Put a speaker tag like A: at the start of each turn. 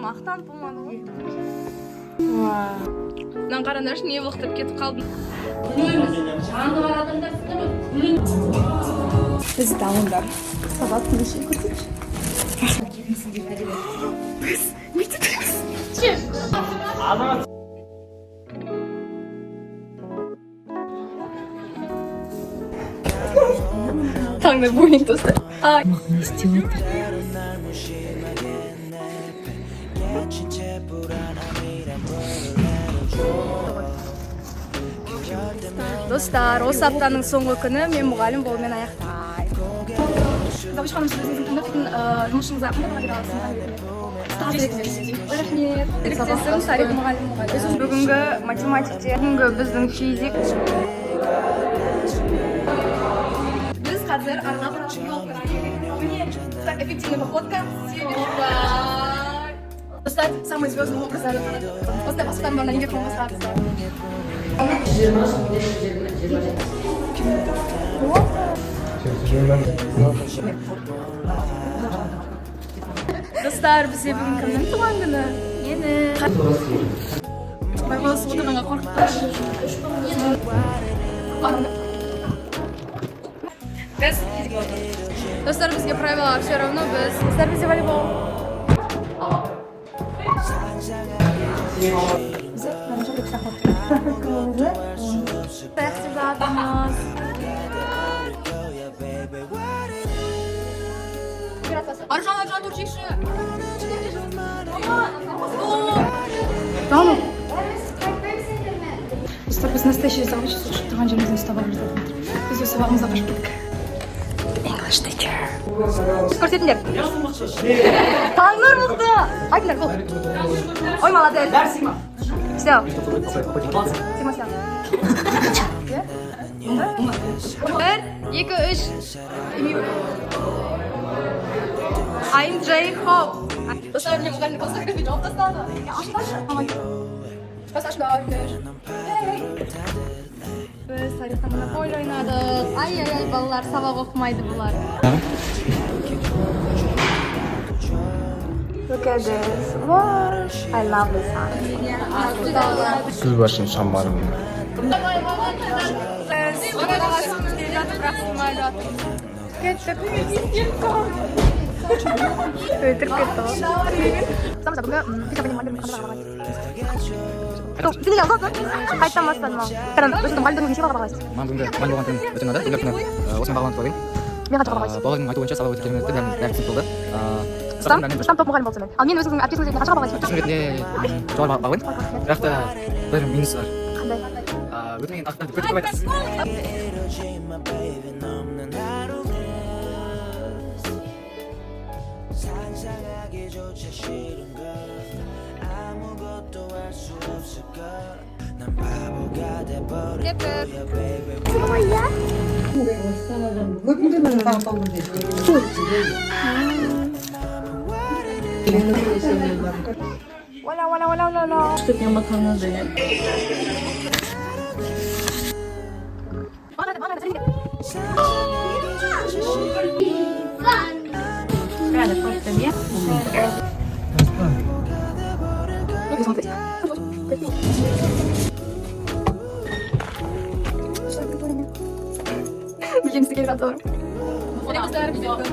A: Мақтанып болмады ғой. Мынаны қараңдаршы, не былықтырып кетіп қалдым. Біз дауындар. Сабат тынышы көрсетші. Біз бүйтіппіз. Таңда бойлинг достар.
B: Не істеп отыр?
A: Достар, осы аптаның соңғы күні мен мұғалім болумен аяқтаймын. Дабыш ханым, сіз өзіңіздің таңдайтын жұмысыңызға қандай рахмет. Еріктесім тарих мұғалім. Бүгінгі математикте, бүгінгі біздің физик. Біз қазір арнап эффективная походка. Достать самые звездные образы. После восстания на неге промоушаться. Достар, бізде бүгін кімнің туған күні? Мені. Байғалысы отырғанға қорқыттыршы. Біз. Достар, бізге правила все равно біз. Достар, бізде волейбол. Бізде мәнжілік шақырды. Сәқсіз жатымыз. Аржан Турчикші. Tamam. Dostlar, biz настоящий завучи слушать тұрған жерімізді ұстап алып жатыр. Біз өз сабағымызға қашып кеттік. English teacher. Көрсетіңдер. Таңнұр мықты. Айтыңдар, бұл. Ой, молодец. Все. Сима, сима. Bir, iki, üç. I'm J-Hope. Dostlar, benim muğalini konuşsak bir cevap tasarladı. Ya aşklar. Pasajlar. Biz haritamına oyun oynadık. Ay ay ay balalar sabah okumaydı bunlar. Look at this. Wow. I love this house.
C: Gül başım şambarım.
A: Кетті. Өтіріп кетті. Самса бүгінгі физика мұғалімдердің қамыға бағалайды. Сені алғанды қайттан бастадым ау. Қаран, өзіңдің мұғалімдердің неше баға бағалайсыз?
C: Маған бүгінгі мұғалім болған күн өткен ада. Бүгінгі күні осымен бағаланып қойдым.
A: Мен қанша бағалайсыз?
C: Бағалардың айту бойынша сабақ өте керемет өтті. Бәрі сынып болды.
A: Штам топ мұғалім болсын мен. Ал мен өзіңіздің әріптесіңіз ретінде қанша бағалайсыз?
C: Әріптесім ретінде жоғары бағалаймын. Бірақ та бір минус бар.
A: Қандай?
C: Өтінен ақырды көтіп көп айтасыз.
A: Валя.
B: Что я макароны даю? Рада, просто нет.
A: Bilginizi geri atıyorum. Ben karar veriyorum.